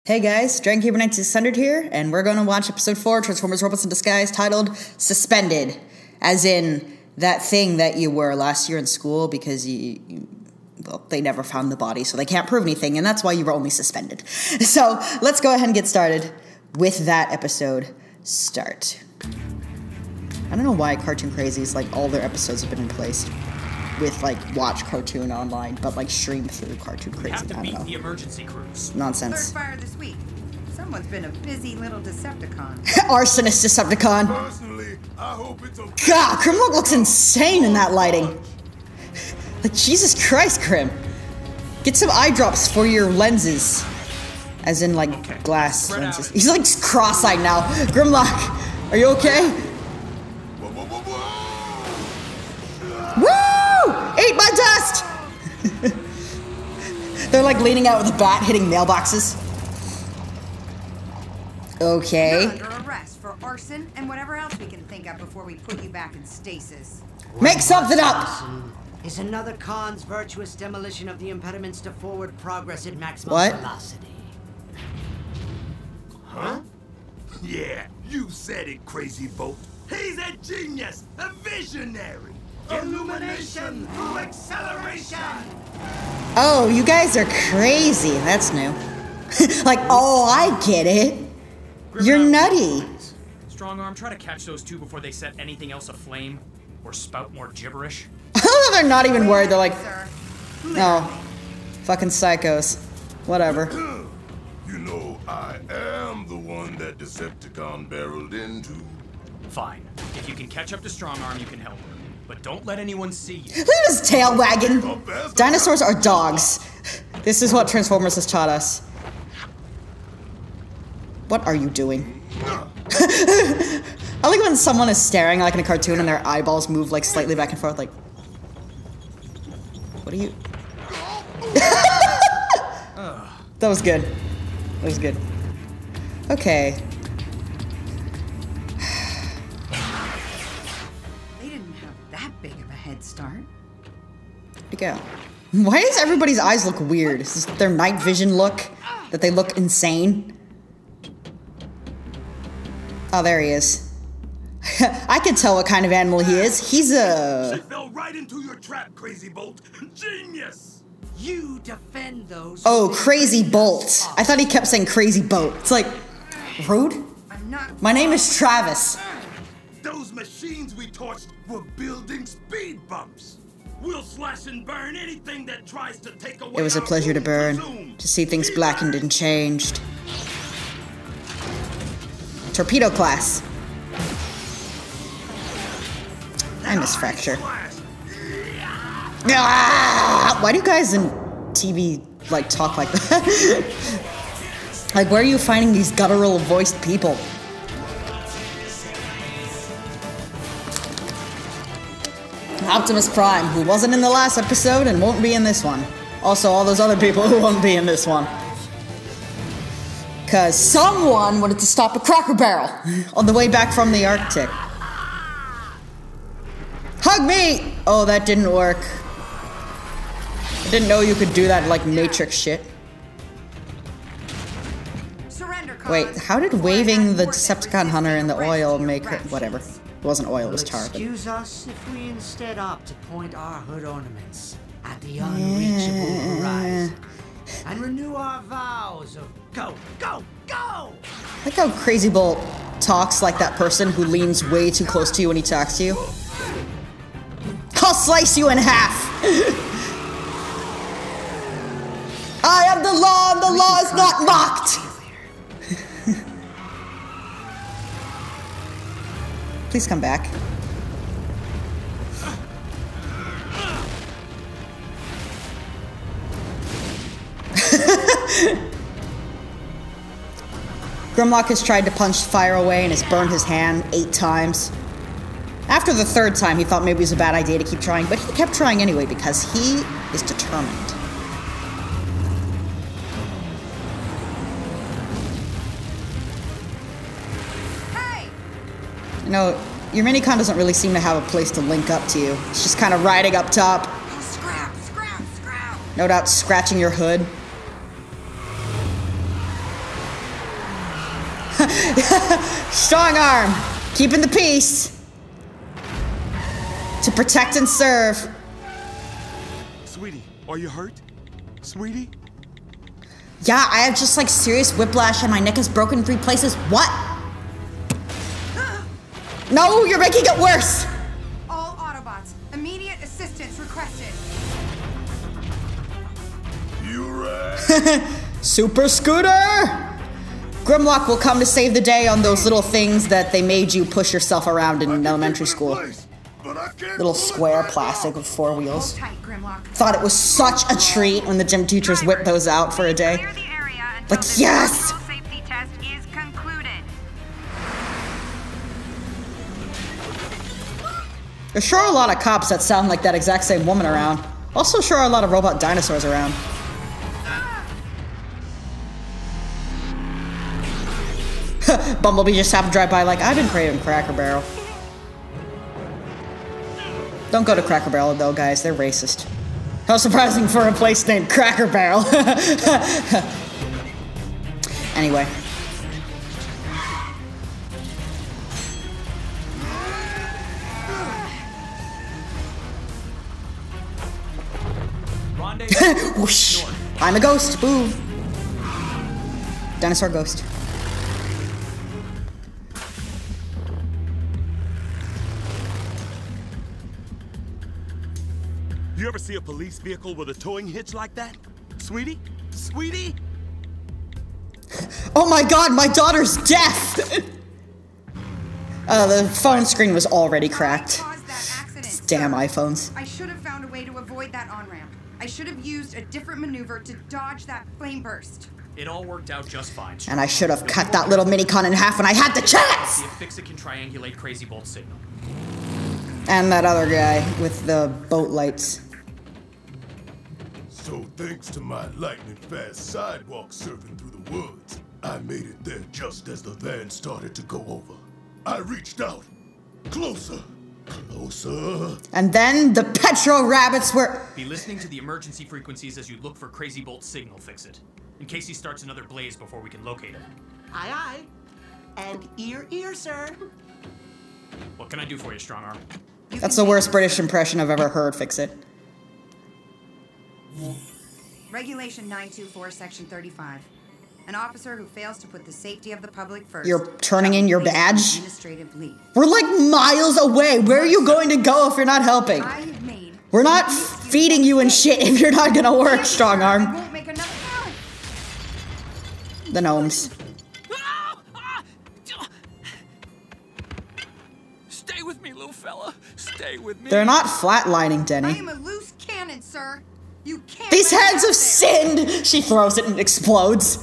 Hey guys, DragonKeeper9600 here, and we're going to watch episode 4, Transformers Robots in Disguise, titled Suspended. As in, that thing that you were last year in school because well, they never found the body, so they can't prove anything, and that's why you were only suspended. So, let's go ahead and get started with that episode. Start. I don't know why Cartoon Crazy's, like, all their episodes have been replaced with, like, watch cartoon online, but, like, stream through Cartoon Crazy. Have to meet the emergency crews. Nonsense. Third fire this week. Someone's been a busy little Decepticon. Arsonist Decepticon. Personally, I hope it's okay. God, Grimlock looks insane in that lighting. Like, Jesus Christ, Grim. Get some eye drops for your lenses. As in, like, glass lenses. He's, like, cross-eyed now. Grimlock, are you okay? Woo! Ate my dust! They're, like, leaning out with a bat, hitting mailboxes. Okay. You're under arrest for arson and whatever else we can think of before we put you back in stasis. Make something up! Is another Khan's virtuous demolition of the impediments to forward progress at maximum velocity. Huh? Yeah, you said it, Crazy Bolt. He's a genius, a visionary. Illumination through acceleration. Oh, you guys are crazy. That's new. Like, oh, I get it. You're nutty. Strong arm, try to catch those two before they set anything else aflame or spout more gibberish. They're not even worried. They're like, no, fucking psychos. Whatever. You know, I am the one that Decepticon barreled into. Fine. If you can catch up to Strong Arm, you can help her. But don't let anyone see you. Look at his tail wagging. Dinosaurs are dogs. This is what Transformers has taught us. What are you doing? I like when someone is staring like in a cartoon and their eyeballs move like slightly back and forth like... What are you... That was good. That was good. Okay. They didn't have that big of a head start. Where'd he go? Why does everybody's eyes look weird? Is this their night vision look? That they look insane? Oh, there he is. I can tell what kind of animal he is. He's a... She fell right into your trap, Crazy Bolt. Genius! You defend those. Oh, Crazy Bolt. I thought he kept saying Crazy Boat. It's like, rude? I'm not... My name is Travis. Those machines we torched were building speed bumps. We'll slash and burn anything that tries to take away. It was a our pleasure to room burn, zoom. to see things blackened and changed. Torpedo class. I miss Fracture. Ah! Why do you guys in TV, like, talk like that? Like, where are you finding these guttural voiced people? Optimus Prime, who wasn't in the last episode and won't be in this one. Also, all those other people who won't be in this one. Because someone wanted to stop a Cracker Barrel on the way back from the Arctic. Hug me! Oh, that didn't work. I didn't know you could do that like Matrix shit. Surrender, Wait, how did waving the Decepticon hunter in the oil make her... Whatever. It wasn't oil, it was tar. But... Excuse us if we instead opt to point our hood ornaments at the unreachable horizon and renew our vows of go, go, go! I like how Crazy Bolt talks like that person who leans way too close to you when he talks to you. I'll slice you in half! I am the law and the law is not mocked! Please come back. Grimlock has tried to punch fire away and has burned his hand 8 times. After the 3rd time, he thought maybe it was a bad idea to keep trying, but he kept trying anyway because he is determined. Hey! You know, your minicon doesn't really seem to have a place to link up to you. It's just kind of riding up top. Scrap, scrap, scrap! No doubt scratching your hood. Strong arm, keeping the peace. To protect and serve. Sweetie, are you hurt? Sweetie? Yeah, I have just like serious whiplash and my neck is broken in 3 places. What? No, you're making it worse. All Autobots, immediate assistance requested. You right? Super Scooter! Grimlock will come to save the day on those little things that they made you push yourself around in elementary school. Little square plastic with 4 wheels. Hold tight, Grimlock. Thought it was such a treat when the gym teachers whipped those out for a day. Clear the area until Like, the yes! physical safety test is concluded. There's sure a lot of cops that sound like that exact same woman around. Also sure are a lot of robot dinosaurs around. Bumblebee just happened to drive by like, I've been craving Cracker Barrel. Don't go to Cracker Barrel though, guys. They're racist. How surprising for a place named Cracker Barrel. Anyway. Whoosh. I'm a ghost. Boo. Dinosaur ghost. You ever see a police vehicle with a towing hitch like that? Sweetie? Sweetie? Oh my god, my daughter's deaf! The phone screen was already cracked. Caused that accident, Damn sir. iPhones. I should have found a way to avoid that on-ramp. I should have used a different maneuver to dodge that flame burst. It all worked out just fine. And I should have cut that little minicon in half when I had the chance! See if Fix-It can triangulate Crazy Bolt's signal. And that other guy with the boat lights. So thanks to my lightning-fast sidewalk surfing through the woods, I made it there just as the van started to go over. I reached out. Closer. Closer. And then the petrol rabbits were... Be listening to the emergency frequencies as you look for Crazy Bolt's signal, Fix-It. In case he starts another blaze before we can locate him. Aye, aye. And ear, sir. What can I do for you, Strong Arm? That's the worst British impression I've ever heard, Fix It. Regulation 924, Section 35. An officer who fails to put the safety of the public first. You're turning in your badge? Administrative leave. We're like miles away. Where are you going to go if you're not helping? I have made. We're not feeding you and shit if you're not gonna work, Strong I Arm. won't make another count. The gnomes. Stay with me, little fella. Stay with me. They're not flatlining, I Denny. am a loose cannon, sir. You can't. These let me hands out have there. sinned! She throws it and explodes.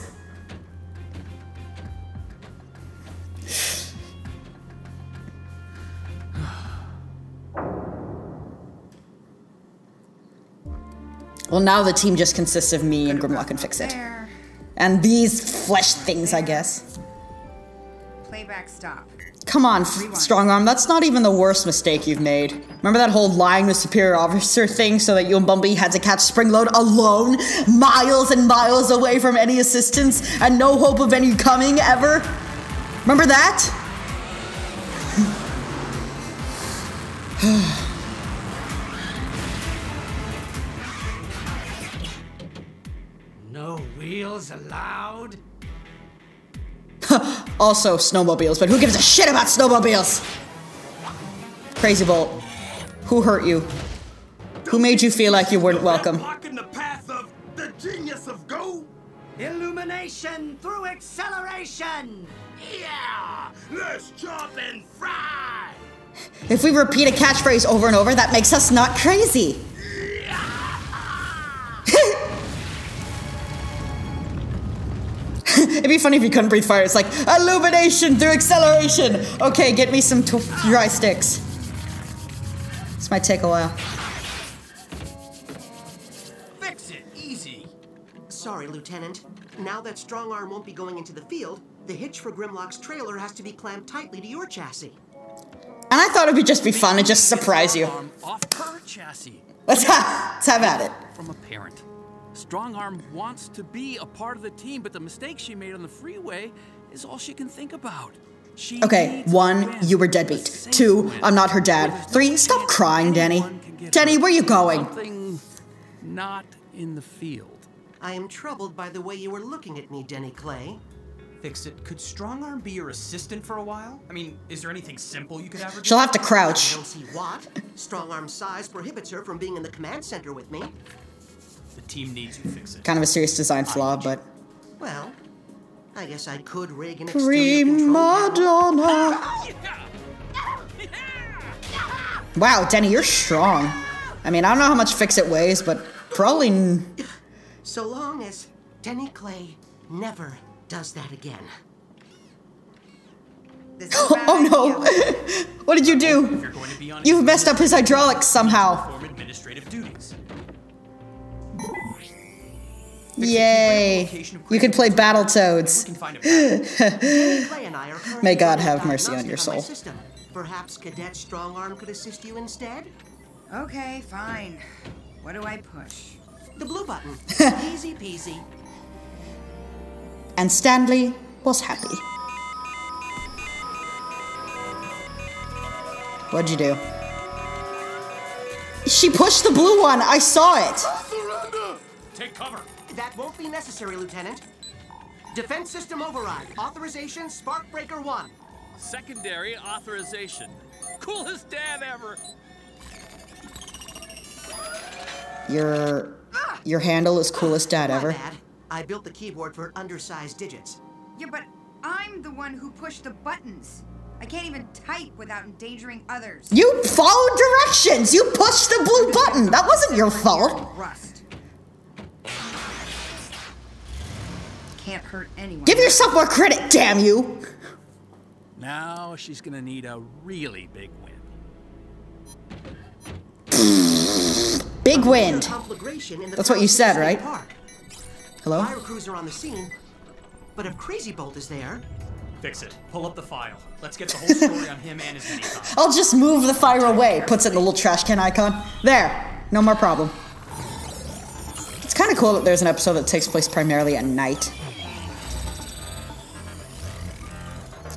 Well, now the team just consists of me and Grimlock and Fix It. There. And these flesh things, I guess. Playback stop. Come on, Strong Arm, that's not even the worst mistake you've made. Remember that whole lying to superior officer thing so that you and Bumblebee had to catch Springload alone, miles and miles away from any assistance, and no hope of any coming ever? Remember that? No wheels allowed? Also, snowmobiles, but who gives a shit about snowmobiles? Crazy Bolt, who hurt you? Who made you feel like you weren't welcome? Blocking the path of the genius of Go? Illumination through acceleration! Yeah! Let's chop and fry! If we repeat a catchphrase over and over, that makes us not crazy. It'd be funny if you couldn't breathe fire. It's like, illumination through acceleration. Okay, get me some dry sticks. This might take a while. Fix it, easy. Sorry, Lieutenant. Now that Strong Arm won't be going into the field, the hitch for Grimlock's trailer has to be clamped tightly to your chassis. And I thought it'd just be fun and just surprise you. Arm off her chassis. Let's have at it. From a parent. Strong Arm wants to be a part of the team, but the mistake she made on the freeway is all she can think about. She Okay, needs 1, to win. you were deadbeat. 2, I'm not her dad. 3, stop crying, Danny. Danny, where you going? Something not in the field. I am troubled by the way you were looking at me, Denny Clay. Fix it. Could Strongarm be your assistant for a while? I mean, is there anything simple you could average? She'll have to I crouch. don't see what. Strong arm size prohibits her from being in the command center with me. The team needs you. Fix it. Kind of a serious design flaw, but... Well, I guess I could rig an exterior Prima control panel. donna. Wow, Denny, you're strong. I mean, I don't know how much Fix-It weighs, but probably... So long as Denny Clay never does that again. This is a bad Oh no! idea. What did you If do? you're going to be on You've messed up his hydraulics somehow. perform administrative duties. Yay. You could play We Battletoads. can find a Denny Clay and I are currently May God running have mercy on your diagnostic my soul. system. Perhaps Cadet Strongarm could assist you instead? Okay, fine. What do I push? The blue button. Easy peasy. And Stanley was happy. What'd you do? She pushed the blue one. I saw it. Surrender! Take cover. That won't be necessary, Lieutenant. Defense system override. Authorization Sparkbreaker 1. Secondary authorization. Coolest dad ever. Your handle is coolest dad My ever. bad. I built the keyboard for undersized digits. Yeah, but I'm the one who pushed the buttons. I can't even type without endangering others. You followed directions. You pushed the blue button. That wasn't your fault. Rust. Can't hurt anyone. Give yourself more credit, damn you. Now she's gonna need a really big win. Big wind. Conflagration in the That's what you said, right? Park. Hello? Fire crews are on the scene, but if Crazy Bolt is there, Fix it. Pull up the file. Let's get the whole story on him and his mini-con. I'll just move the fire away. Puts it in the little trash can icon. There. No more problem. It's kind of cool that there's an episode that takes place primarily at night.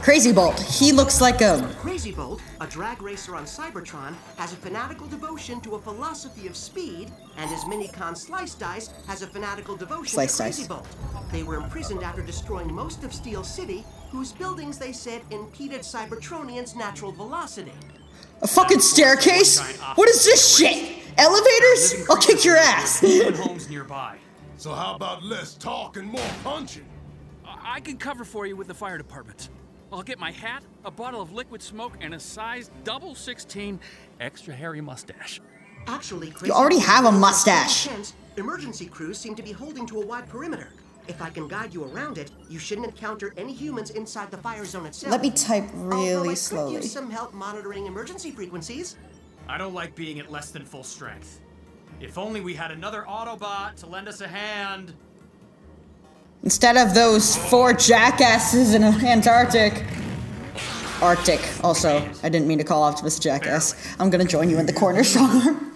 Crazy Bolt. He looks like a... Crazy Bolt, a drag racer on Cybertron, has a fanatical devotion to a philosophy of speed, and his Minicon Slice Dice has a fanatical devotion Slice to Crazy Dice. Bolt. They were imprisoned after destroying most of Steel City, whose buildings they said impeded Cybertronians' natural velocity. A fucking staircase? What is this shit? Elevators? I'll kick your ass. Human homes nearby. So how about less talk and more punching? I can cover for you with the fire department. I'll get my hat, a bottle of liquid smoke, and a size double 16 extra hairy mustache. Actually, Crazy You already Bolt have a knows mustache. that in sense, emergency crews seem to be holding to a wide perimeter. If I can guide you around it, you shouldn't encounter any humans inside the fire zone itself. Let me type Although I really could slowly. use some help monitoring emergency frequencies. I don't like being at less than full strength. If only we had another Autobot to lend us a hand. Instead of those 4 jackasses in Antarctic. Arctic. Also, I didn't mean to call Optimus a jackass. I'm gonna join you in the corner, Strongarm.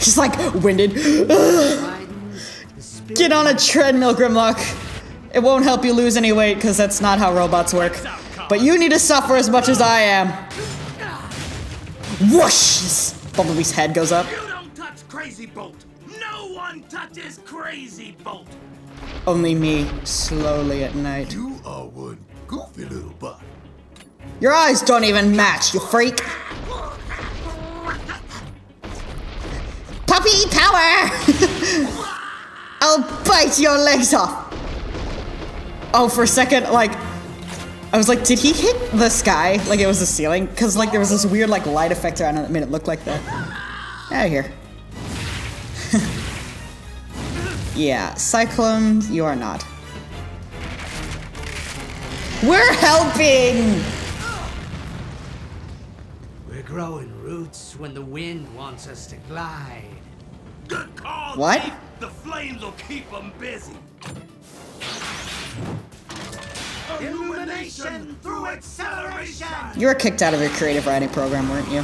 She's like, winded. Get on a treadmill, Grimlock. It won't help you lose any weight, because that's not how robots work. But you need to suffer as much as I am. Whoosh! Bumblebee's head goes up. You don't touch Crazy Bolt. No one touches Crazy Bolt. Only me, slowly at night. You are one goofy little butt. Your eyes don't even match, you freak. Puppy power! I'll bite your legs off. Oh, for a second, like, I was like, did he hit the sky like it was the ceiling? Because, like, there was this weird, like, light effect around it that made it look like that. Out of here. Yeah, Cyclone, you are not. We're helping! We're growing roots when the wind wants us to glide. Good call, What? Chief. The flames will keep them busy. Illumination through acceleration. You were kicked out of your creative writing program, weren't you?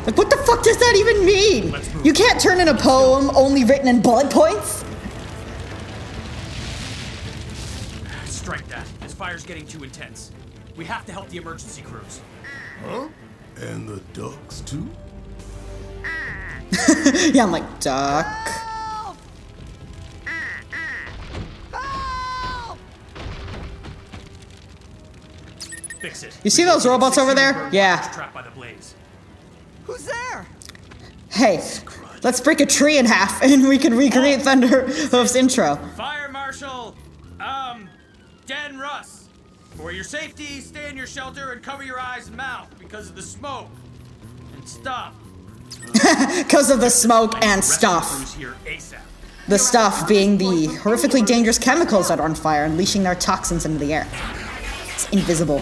Like, what the fuck does that even mean? You can't turn in a poem only written in bullet points? Strike that. This fire's getting too intense. We have to help the emergency crews. Huh? And the ducks too? Yeah, I'm like, duck. Fix it. You see those robots over there? Bird Yeah. watchers trapped by the blaze. Who's there? Hey, let's break a tree in half and we can recreate Thunderhoof's intro. Fire Marshal, Dan Russ. For your safety, stay in your shelter and cover your eyes and mouth because of the smoke and stuff. Because of the smoke and Rescue stuff. crews here ASAP. The stuff being the horrifically dangerous chemicals that are on fire, unleashing their toxins into the air. It's invisible.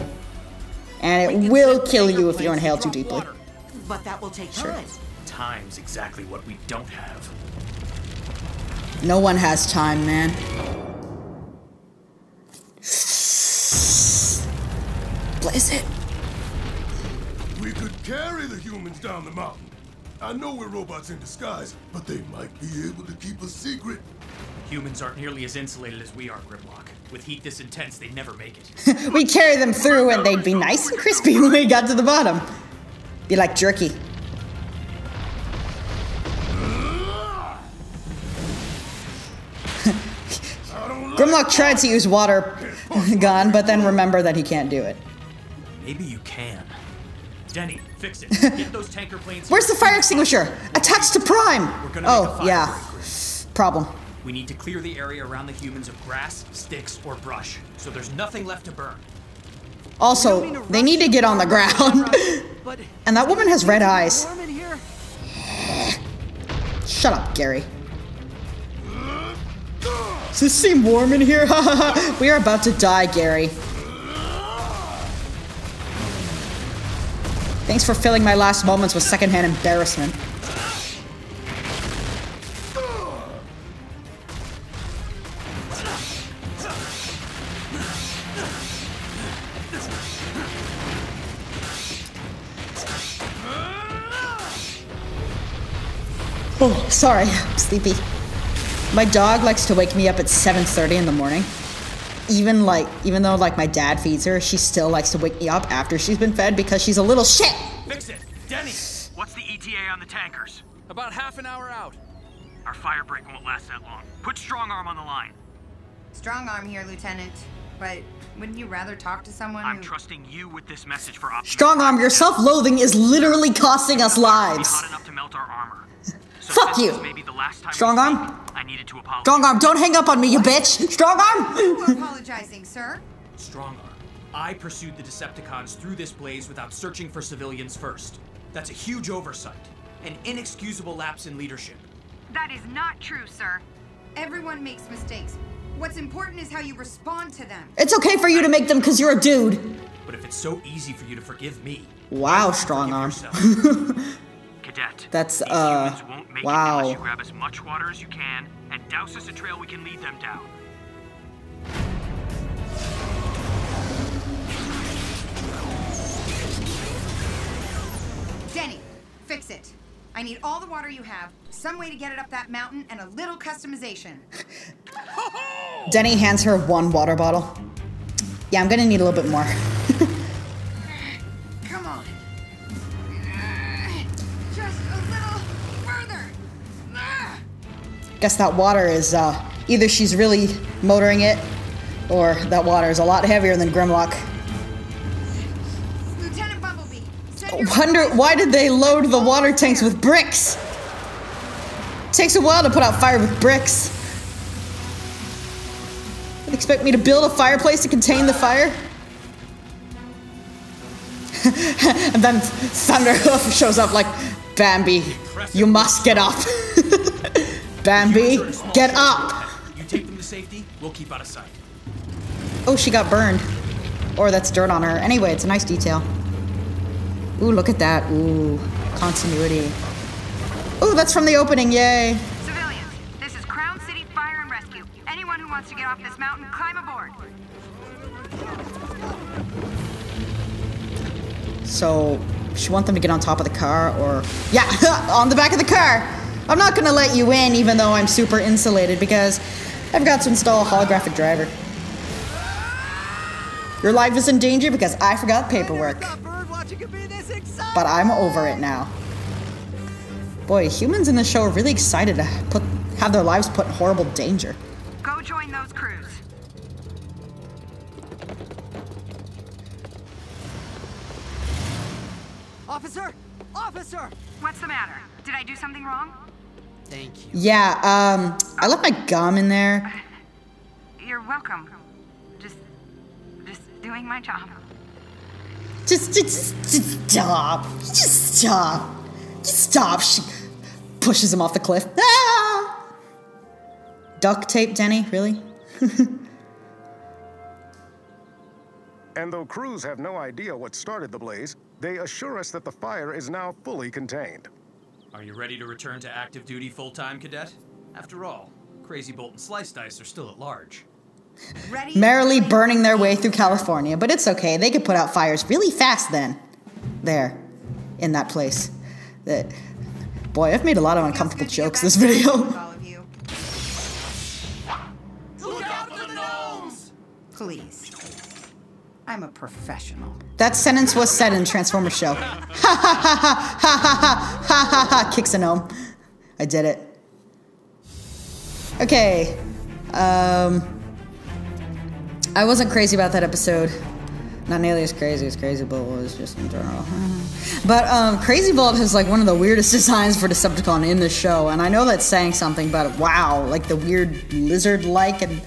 And it will kill you if you inhale too deeply. But that will take time. Time's exactly what we don't have. No one has time, man. Blaze it. We could carry the humans down the mountain. I know we're robots in disguise, but they might be able to keep a secret. Humans aren't nearly as insulated as we are, Grimlock. With heat this intense, they'd never make it. We'd carry them through and they'd be nice and crispy when we got to the bottom. Be like jerky. Grimlock tried to use water gun, but then remember that he can't do it. Maybe you can. Denny, fix it. Get those tanker planes. Where's the fire extinguisher? Attached to Prime! We're gonna make a Oh, fire yeah. break, Grim. Problem. We need to clear the area around the humans of grass, sticks, or brush, so there's nothing left to burn. Also, they need to get on the ground. And that woman has red eyes. Warm in here? Shut up, Gary. Does this seem warm in here? We are about to die, Gary. Thanks for filling my last moments with secondhand embarrassment. Oh, sorry, I'm sleepy. My dog likes to wake me up at 7:30 in the morning. Even though my dad feeds her, she still likes to wake me up after she's been fed because she's a little shit. Fix it! Denny! What's the ETA on the tankers? About half an hour out. Our fire break won't last that long. Put Strong Arm on the line. Strong arm here, Lieutenant. But wouldn't you rather talk to someone I'm who... trusting you with this message for Optimus. Strong arm, your self-loathing is literally costing us lives. Hot enough to melt our armor. So Fuck since you. this may be the last time Strong we arm? speak, I needed to apologize. Strong arm, don't hang up on me, you bitch! Strong arm! You were apologizing, sir. Strong Arm. I pursued the Decepticons through this blaze without searching for civilians first. That's a huge oversight. An inexcusable lapse in leadership. That is not true, sir. Everyone makes mistakes. What's important is how you respond to them. It's okay for you to make them because you're a dude. But if it's so easy for you to forgive me, Wow, why Strong not arm. forgive yourself? Cadet, That's, these humans won't make it wow. unless you grab as much water as you can and douse us a trail we can lead them down. Denny, fix it. I need all the water you have, some way to get it up that mountain, and a little customization. Denny hands her one water bottle. Yeah, I'm gonna need a little bit more. Come on. Just a little further. Guess that water is, either she's really motoring it, or that water is a lot heavier than Grimlock. Lieutenant Bumblebee, send your... Wonder, why did they load the water tanks with bricks? Takes a while to put out fire with bricks. They expect me to build a fireplace to contain the fire? And then Thunderhoof shows up like, Bambi, you must get up. Bambi, get up. You take them to safety, we'll keep out of sight. Oh, she got burned. Or that's dirt on her. Anyway, it's a nice detail. Ooh, look at that. Ooh, continuity. Ooh, that's from the opening, yay. Civilians, this is Crown City Fire and Rescue. Anyone who wants to get off this mountain, climb aboard. So, she want them to get on top of the car, or... Yeah, on the back of the car! I'm not gonna let you in, even though I'm super insulated, because I forgot to install a holographic driver. Your life is in danger because I forgot paperwork. But I'm over it now. Boy, humans in the show are really excited to have their lives put in horrible danger. Go join those crews. Officer! Officer! What's the matter? Did I do something wrong? Thank you. Yeah, I left my gum in there. You're welcome. Just doing my job. Just stop. Just stop. Just stop. She pushes him off the cliff. Ah! Duct tape, Denny? Really? And though crews have no idea what started the blaze, they assure us that the fire is now fully contained. Are you ready to return to active duty full-time, Cadet? After all, Crazy Bolt and Slice Dice are still at large. Ready? Merrily burning their way through California, but it's okay. They could put out fires really fast then. There. In that place. Boy, I've made a lot of uncomfortable jokes this video. All of you. Look out for the gnomes! Please. I'm a professional. That sentence was said in Transformers show. Ha ha ha ha ha ha ha ha ha, kicks a gnome. I did it. Okay. I wasn't crazy about that episode. Not nearly as crazy as Crazy Bolt was, just in general. But Crazy Bolt has like one of the weirdest designs for Decepticon in the show, and I know that's saying something, but wow, like the weird lizard-like and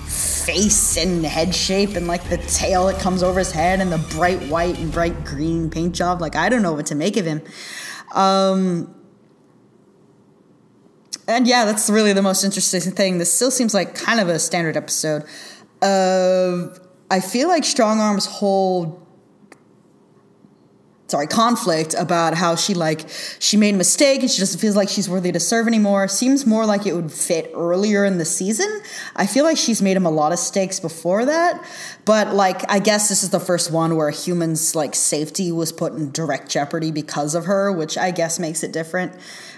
face and head shape and like the tail that comes over his head and the bright white and bright green paint job. Like, I don't know what to make of him. And yeah, that's really the most interesting thing. This still seems like kind of a standard episode. I feel like Strong Arm's whole conflict about how she made a mistake and she doesn't feel like she's worthy to serve anymore seems more like it would fit earlier in the season. I feel like she's made him a lot of mistakes before that, but like I guess this is the first one where a human's like safety was put in direct jeopardy because of her, which I guess makes it different.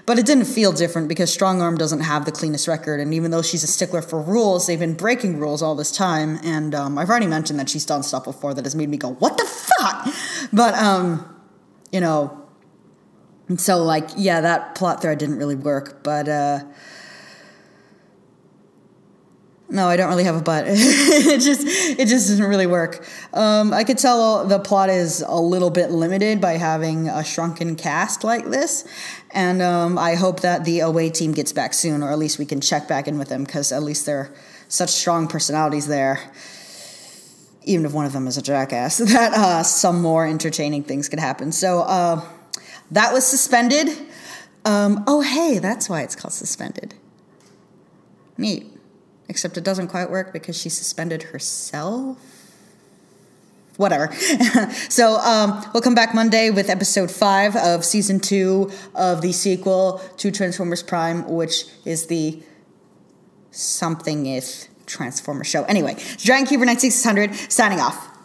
But it didn't feel different because Strong Arm doesn't have the cleanest record, and even though she's a stickler for rules, they've been breaking rules all this time, and I've already mentioned that she's done stuff before that has made me go, what the fuck? But you know, and so like, yeah, that plot thread didn't really work, but no, I don't really have a but. It just doesn't really work. I could tell the plot is a little bit limited by having a shrunken cast like this, and I hope that the away team gets back soon, or at least we can check back in with them, because at least they're such strong personalities there. Even if one of them is a jackass, that some more entertaining things could happen. So that was Suspended. Oh, hey, that's why it's called Suspended. Neat. Except it doesn't quite work because she suspended herself. Whatever. So we'll come back Monday with episode 5 of season 2 of the sequel to Transformers Prime, which is the something if Transformer show. Anyway, Dragon Keeper 9600 signing off.